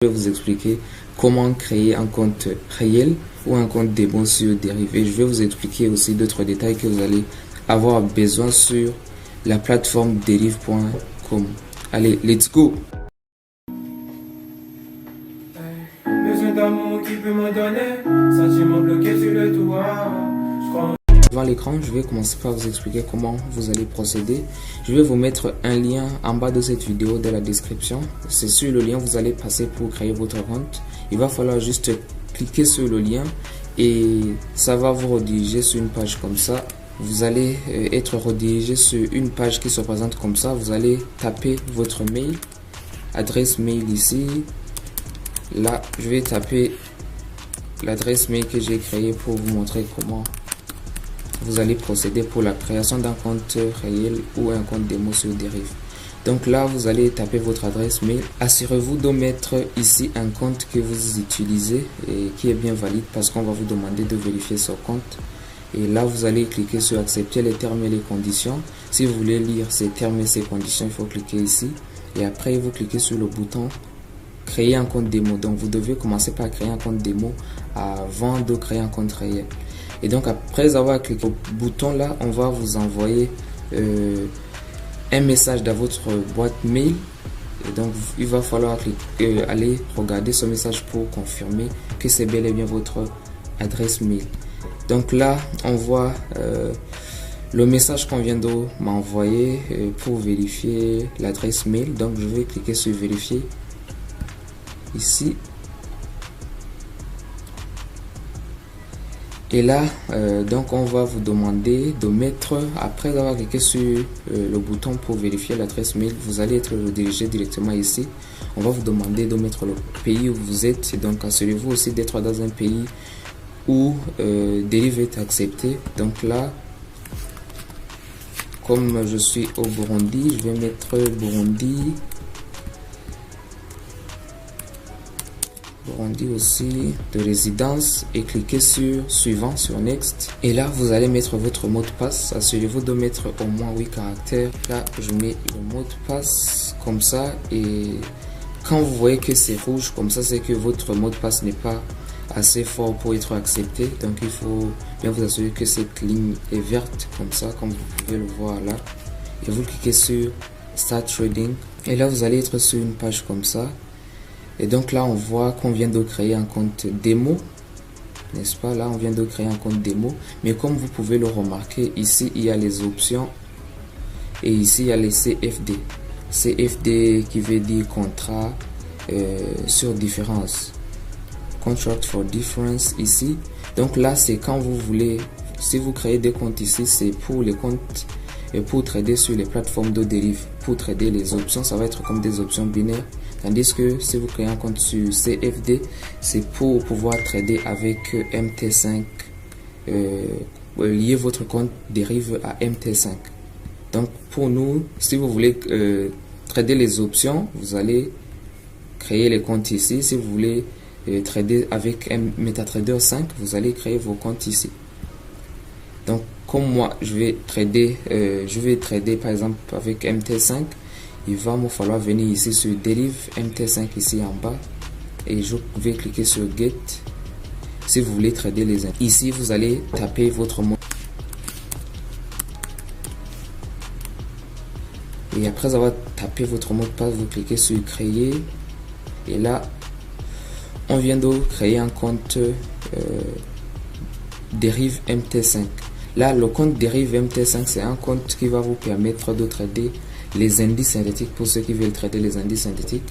Je vais vous expliquer comment créer un compte réel ou un compte démo sur Deriv. Et je vais vous expliquer aussi d'autres détails que vous allez avoir besoin sur la plateforme deriv.com. Allez, let's go! Besoin d'amour qui peut me donner, sentiment bloqué sur le toit. Devant l'écran, je vais commencer par vous expliquer comment vous allez procéder. Je vais vous mettre un lien en bas de cette vidéo dans la description. C'est sur le lien que vous allez passer pour créer votre compte. Il va falloir juste cliquer sur le lien et ça va vous rediriger sur une page comme ça. Vous allez être redirigé sur une page qui se présente comme ça. Vous allez taper votre mail, adresse mail ici. Là, je vais taper l'adresse mail que j'ai créée pour vous montrer comment vous allez procéder pour la création d'un compte réel ou un compte démo sur Deriv. Donc là, vous allez taper votre adresse mail. Assurez-vous de mettre ici un compte que vous utilisez et qui est bien valide parce qu'on va vous demander de vérifier ce compte. Et là, vous allez cliquer sur accepter les termes et les conditions. Si vous voulez lire ces termes et ces conditions, il faut cliquer ici. Et après, vous cliquez sur le bouton créer un compte démo. Donc, vous devez commencer par créer un compte démo avant de créer un compte réel. Et donc après avoir cliqué au bouton là, on va vous envoyer un message dans votre boîte mail. Et donc il va falloir aller regarder ce message pour confirmer que c'est bel et bien votre adresse mail. Donc là, on voit le message qu'on vient de m'envoyer pour vérifier l'adresse mail. Donc je vais cliquer sur vérifier ici. Et là, donc on va vous demander de mettre, après avoir cliqué sur le bouton pour vérifier l'adresse mail, vous allez être redirigé directement ici. On va vous demander de mettre le pays où vous êtes. Et donc assurez-vous aussi d'être dans un pays où Deriv est accepté. Donc là, comme je suis au Burundi, je vais mettre Burundi. Aussi de résidence et cliquez sur suivant, sur next. Et là vous allez mettre votre mot de passe. Assurez-vous de mettre au moins 8 caractères. Là je mets le mot de passe comme ça, et quand vous voyez que c'est rouge comme ça, c'est que votre mot de passe n'est pas assez fort pour être accepté. Donc il faut bien vous assurer que cette ligne est verte comme ça, comme vous pouvez le voir là, et vous cliquez sur start trading. Et là vous allez être sur une page comme ça. Et donc là, on voit qu'on vient de créer un compte démo, n'est-ce pas? Là, on vient de créer un compte démo. Mais comme vous pouvez le remarquer, ici, il y a les options. Et ici, il y a les CFD. CFD qui veut dire contrat sur différence. Contract for difference ici. Donc là, c'est quand vous voulez. Si vous créez des comptes ici, c'est pour les comptes et pour trader sur les plateformes de Deriv. Pour trader les options, ça va être comme des options binaires. Tandis que si vous créez un compte sur CFD, c'est pour pouvoir trader avec MT5. Lier votre compte Deriv à MT5. Donc pour nous, si vous voulez trader les options, vous allez créer les comptes ici. Si vous voulez trader avec MetaTrader 5, vous allez créer vos comptes ici. Donc comme moi, je vais trader par exemple avec MT5. Il va me falloir venir ici sur Deriv MT5 ici en bas, et je vais cliquer sur Get. Si vous voulez trader les indices, ici vous allez taper votre mot. Et après avoir tapé votre mot de passe, vous cliquez sur Créer. Et là, on vient de créer un compte Deriv MT5. Là, le compte Deriv MT5, c'est un compte qui va vous permettre de trader les indices synthétiques pour ceux qui veulent trader les indices synthétiques,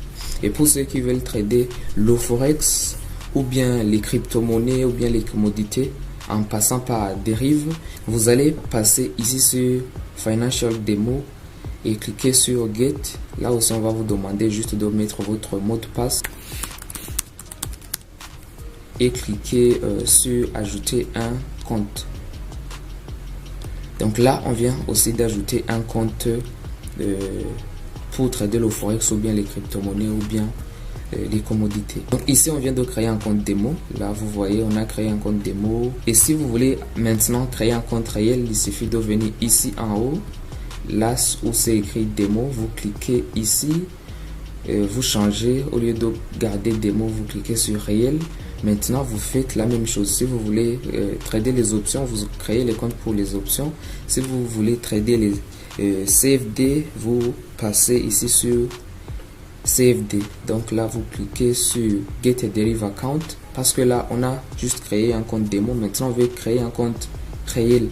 et pour ceux qui veulent trader le forex ou bien les crypto-monnaies ou bien les commodités en passant par Deriv. Vous allez passer ici sur Financial Demo et cliquer sur Get. Là aussi, on va vous demander juste de mettre votre mot de passe et cliquer sur Ajouter un compte. Donc là, on vient aussi d'ajouter un compte pour trader le forex ou bien les crypto-monnaies ou bien les commodités. Donc ici, on vient de créer un compte démo. Là, vous voyez, on a créé un compte démo. Et si vous voulez maintenant créer un compte réel, il suffit de venir ici en haut, là où c'est écrit démo, vous cliquez ici vous changez, au lieu de garder démo, vous cliquez sur réel. Maintenant, vous faites la même chose. Si vous voulez trader les options, vous créez les comptes pour les options. Si vous voulez trader les CFD, vous passez ici sur CFD. Donc là, vous cliquez sur Get a Derive Account parce que là, on a juste créé un compte démo. Maintenant, on veut créer un compte réel.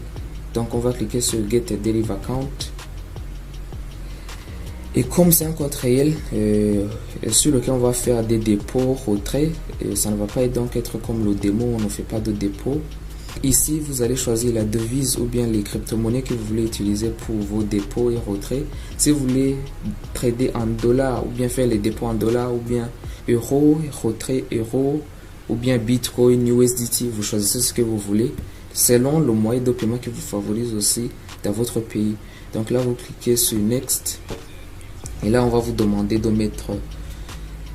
Donc, on va cliquer sur Get a Derive Account. Et comme c'est un compte réel sur lequel on va faire des dépôts, retraits, ça ne va pas donc être comme le démo, on ne fait pas de dépôt. Ici, vous allez choisir la devise ou bien les crypto-monnaies que vous voulez utiliser pour vos dépôts et retraits. Si vous voulez trader en dollars ou bien faire les dépôts en dollars ou bien euros, retrait euros ou bien Bitcoin, USDT, vous choisissez ce que vous voulez selon le moyen de paiement qui vous favorise aussi dans votre pays. Donc là, vous cliquez sur Next. Et là, on va vous demander de mettre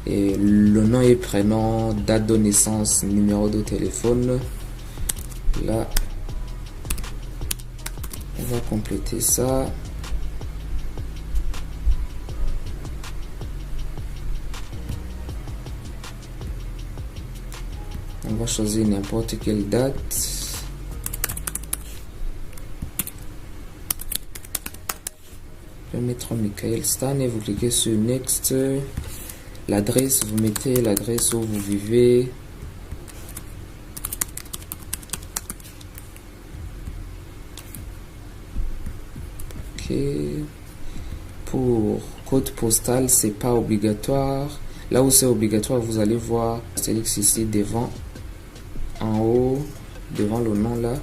le nom et prénom, date de naissance, numéro de téléphone. Là, on va compléter ça. On va choisir n'importe quelle date. Je vais mettre Michael Stan et vous cliquez sur Next. L'adresse, vous mettez l'adresse où vous vivez. Ok. Pour code postal, c'est pas obligatoire. Là où c'est obligatoire, vous allez voir Astérix ici devant, en haut, devant le nom là.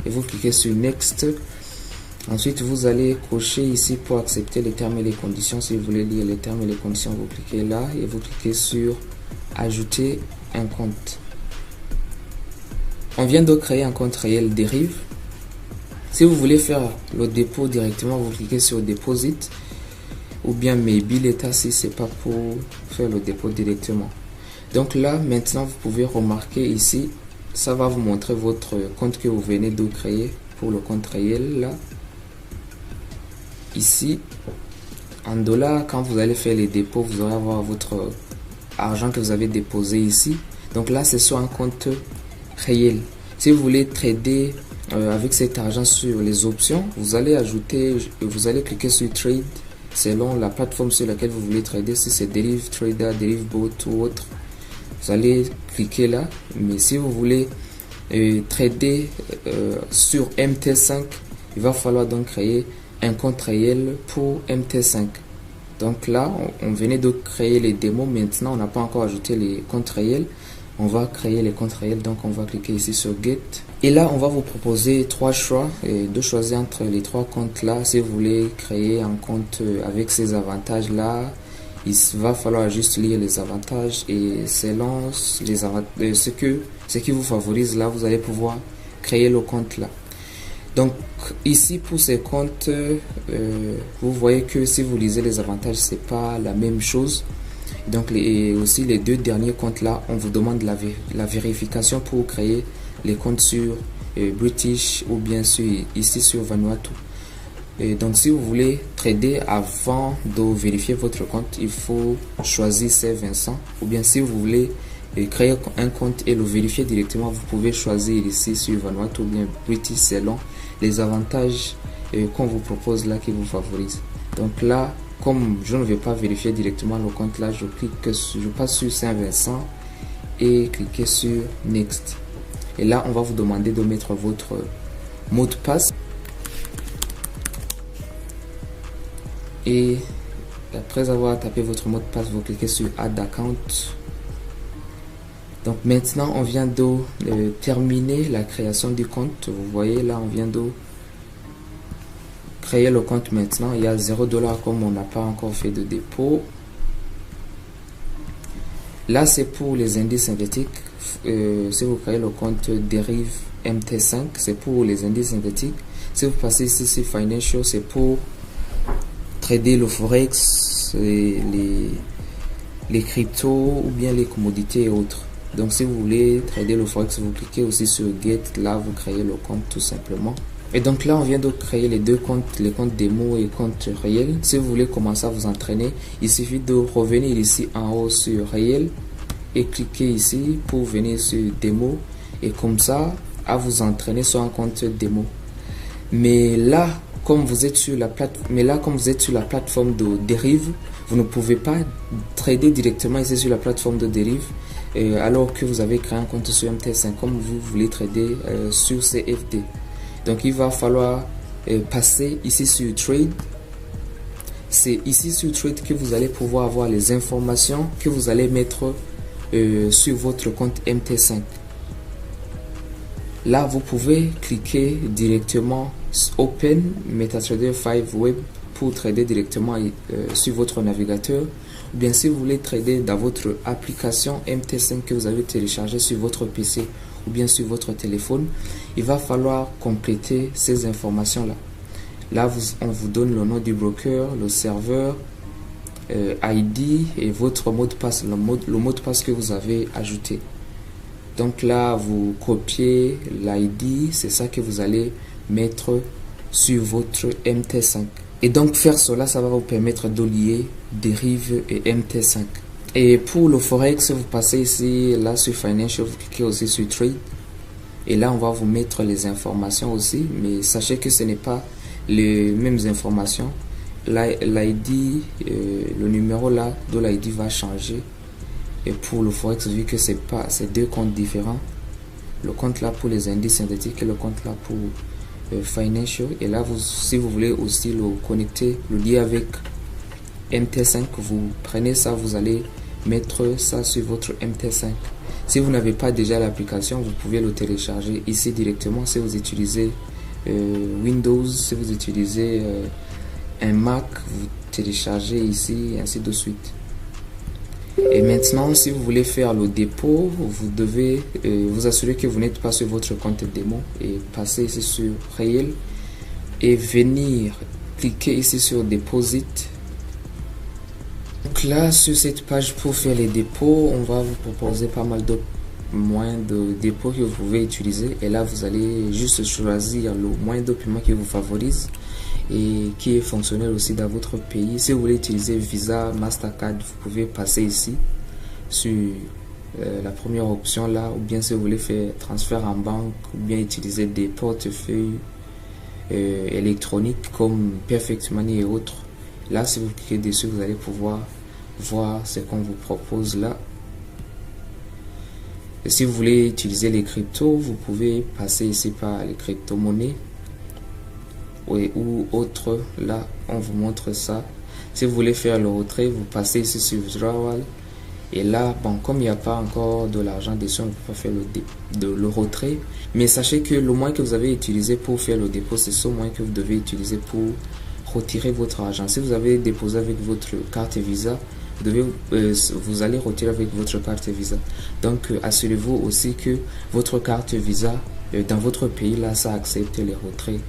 Et vous cliquez sur Next. Ensuite, vous allez cocher ici pour accepter les termes et les conditions. Si vous voulez lire les termes et les conditions, vous cliquez là et vous cliquez sur ajouter un compte. On vient de créer un compte réel Derive. Si vous voulez faire le dépôt directement, vous cliquez sur Deposit ou bien Maybe l'état si c'est pas pour faire le dépôt directement. Donc là, maintenant, vous pouvez remarquer ici, ça va vous montrer votre compte que vous venez de créer pour le compte réel là. Ici, en dollars, quand vous allez faire les dépôts, vous allez avoir votre argent que vous avez déposé ici. Donc là, c'est sur un compte réel. Si vous voulez trader avec cet argent sur les options, vous allez cliquer sur Trade selon la plateforme sur laquelle vous voulez trader. Si c'est Derive Trader, Derive Bot ou autre, vous allez cliquer là. Mais si vous voulez trader sur MT5, il va falloir donc créer un compte réel pour MT5. Donc là, on venait de créer les démos. Maintenant, on n'a pas encore ajouté les comptes réels. On va créer les comptes réels. Donc, on va cliquer ici sur Get. Et là, on va vous proposer trois choix de choisir entre les trois comptes là. Si vous voulez créer un compte avec ces avantages là, il va falloir juste lire les avantages et selon ce qui vous favorise là, vous allez pouvoir créer le compte là. Donc ici pour ces comptes, vous voyez que si vous lisez les avantages, c'est pas la même chose. Donc aussi les deux derniers comptes là, on vous demande la vérification pour créer les comptes sur British ou bien ici sur Vanuatu. Et donc si vous voulez trader avant de vérifier votre compte, il faut choisir Saint-Vincent. Ou bien si vous voulez créer un compte et le vérifier directement, vous pouvez choisir ici sur Vanuatu ou bien British selon les avantages qu'on vous propose là qui vous favorisent. Donc là, comme je ne vais pas vérifier directement le compte là, je passe sur Saint-Vincent et cliquer sur Next. Et là, on va vous demander de mettre votre mot de passe. Et après avoir tapé votre mot de passe, vous cliquez sur Add Account. Donc maintenant, on vient de terminer la création du compte. Vous voyez là, on vient de créer le compte maintenant. Il y a 0 $ comme on n'a pas encore fait de dépôt. Là, c'est pour les indices synthétiques. Si vous créez le compte Derive MT5, c'est pour les indices synthétiques. Si vous passez ici sur Financial, c'est pour trader le Forex, les cryptos ou bien les commodités et autres. Donc si vous voulez trader le Forex, vous cliquez aussi sur Get. Là, vous créez le compte tout simplement. Et donc là, on vient de créer les deux comptes, les comptes démo et compte réel. Si vous voulez commencer à vous entraîner, il suffit de revenir ici en haut sur réel et cliquer ici pour venir sur démo et comme ça, à vous entraîner sur un compte démo. Mais là, comme vous êtes sur la plateforme de dérive, vous ne pouvez pas trader directement ici sur la plateforme de dérive alors que vous avez créé un compte sur MT5 comme vous voulez trader sur CFD. Donc il va falloir passer ici sur Trade. C'est ici sur Trade que vous allez pouvoir avoir les informations que vous allez mettre sur votre compte MT5. Là, vous pouvez cliquer directement Open MetaTrader 5 Web pour trader directement sur votre navigateur. Ou bien si vous voulez trader dans votre application MT5 que vous avez téléchargé sur votre PC ou bien sur votre téléphone, il va falloir compléter ces informations-là. Là, on vous donne le nom du broker, le serveur, ID et votre mot de passe, le mot de passe que vous avez ajouté. Donc là, vous copiez l'ID, c'est ça que vous allez mettre sur votre MT5. Et donc faire cela, ça va vous permettre de lier dérive et MT5. Et pour le Forex, vous passez ici, là sur Financial, vous cliquez aussi sur Trade. Et là, on va vous mettre les informations aussi, mais sachez que ce n'est pas les mêmes informations. L'ID, le numéro là de l'ID va changer. Et pour le Forex, vu que c'est deux comptes différents, le compte là pour les indices synthétiques et le compte là pour Financial. Et là, si vous voulez aussi le connecter, le lier avec MT5, vous prenez ça, vous allez mettre ça sur votre MT5. Si vous n'avez pas déjà l'application, vous pouvez le télécharger ici directement. Si vous utilisez Windows, si vous utilisez un Mac, vous téléchargez ici, et ainsi de suite. Et maintenant, si vous voulez faire le dépôt, vous devez vous assurer que vous n'êtes pas sur votre compte démo et passer ici sur réel et venir cliquer ici sur Deposit. Donc là, sur cette page pour faire les dépôts, on va vous proposer pas mal de moyens de dépôt que vous pouvez utiliser. Et là, vous allez juste choisir le moyen de paiement qui vous favorise et qui est fonctionnel aussi dans votre pays. Si vous voulez utiliser Visa, Mastercard, vous pouvez passer ici sur la première option là, ou bien si vous voulez faire transfert en banque, ou bien utiliser des portefeuilles électroniques comme Perfect Money et autres. Là, si vous cliquez dessus, vous allez pouvoir voir ce qu'on vous propose là. Et si vous voulez utiliser les cryptos, vous pouvez passer ici par les crypto-monnaies ou autres. Là, on vous montre ça. Si vous voulez faire le retrait, vous passez ici sur Withdrawal. Et là, bon, comme il n'y a pas encore de l'argent dessus, on ne peut pas faire le retrait. Mais sachez que le moyen que vous avez utilisé pour faire le dépôt, c'est ce moyen que vous devez utiliser pour retirer votre argent. Si vous avez déposé avec votre carte Visa, vous allez retirer avec votre carte Visa. Donc, assurez-vous aussi que votre carte Visa, dans votre pays, là, ça accepte les retraits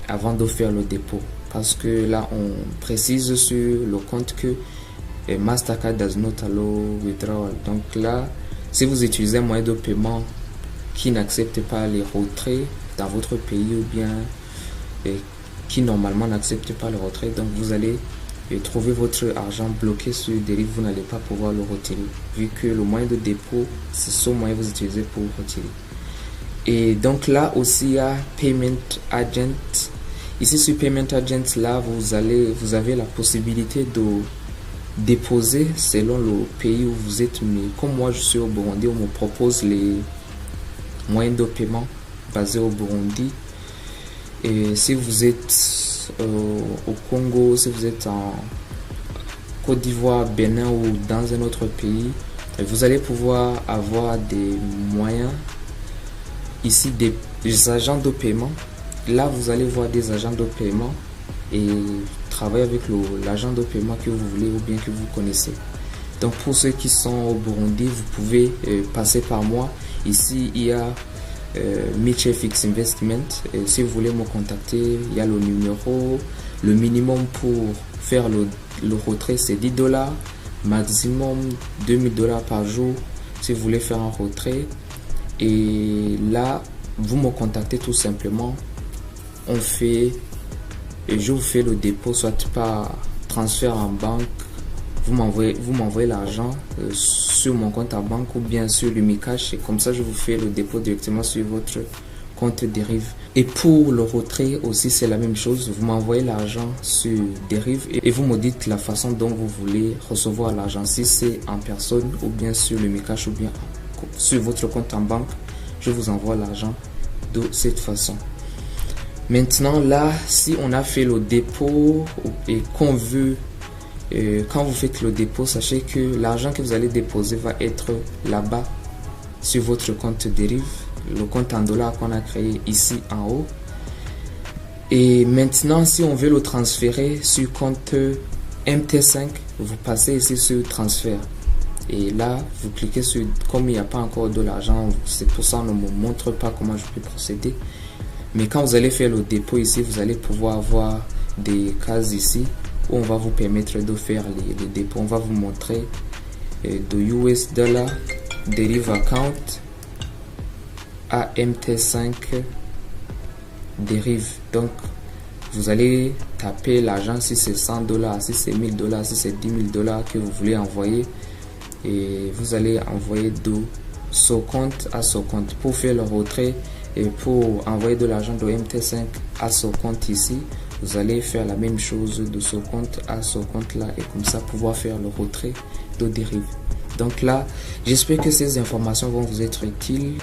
avant de faire le dépôt. Parce que là, on précise sur le compte que Mastercard does not allow withdrawal. Donc là, si vous utilisez un moyen de paiement qui n'accepte pas les retraits dans votre pays ou bien qui normalement n'accepte pas le retrait, donc vous allez trouver votre argent bloqué sur dérive, vous n'allez pas pouvoir le retirer vu que le moyen de dépôt, c'est ce moyen que vous utilisez pour retirer. Et donc là aussi, il y a Payment Agent. Ici sur Payment Agent, là, vous avez la possibilité de déposer selon le pays où vous êtes. Mais comme moi, je suis au Burundi, on me propose les moyens de paiement basés au Burundi. Et si vous êtes au Congo, si vous êtes en Côte d'Ivoire, Bénin ou dans un autre pays, vous allez pouvoir avoir des moyens. Ici, des agents de paiement. Là, vous allez voir des agents de paiement et travailler avec l'agent de paiement que vous voulez ou bien que vous connaissez. Donc, pour ceux qui sont au Burundi, vous pouvez passer par moi. Ici, il y a MeCheFX Investment. Et si vous voulez me contacter, il y a le numéro. Le minimum pour faire le retrait, c'est $10. Maximum $2000 par jour si vous voulez faire un retrait. Et là, vous me contactez tout simplement je vous fais le dépôt soit par transfert en banque, vous m'envoyez l'argent sur mon compte en banque ou bien sur l'Umicash, et comme ça je vous fais le dépôt directement sur votre compte Deriv. Et pour le retrait aussi c'est la même chose, vous m'envoyez l'argent sur Deriv et vous me dites la façon dont vous voulez recevoir l'argent, si c'est en personne ou bien sur l'Umicash ou bien sur votre compte en banque, je vous envoie l'argent de cette façon. Maintenant là, si on a fait le dépôt et qu'on veut, quand vous faites le dépôt, sachez que l'argent que vous allez déposer va être là-bas sur votre compte Deriv, le compte en dollars qu'on a créé ici en haut. Et maintenant, si on veut le transférer sur compte MT5, vous passez ici sur transfert. Et là, vous cliquez sur, comme il n'y a pas encore de l'argent, c'est pour ça qu'on ne me montre pas comment je peux procéder. Mais quand vous allez faire le dépôt ici, vous allez pouvoir avoir des cases ici où on va vous permettre de faire les dépôts. On va vous montrer de US dollar Deriv account à MT5 Deriv. Donc, vous allez taper l'argent si c'est 100 $, si c'est 1000 $, si c'est 10 000 $ que vous voulez envoyer. Et vous allez envoyer de ce compte à ce compte. Pour faire le retrait et pour envoyer de l'argent de MT5 à ce compte ici, vous allez faire la même chose de ce compte à ce compte là, et comme ça pouvoir faire le retrait de Deriv. Donc là, j'espère que ces informations vont vous être utiles.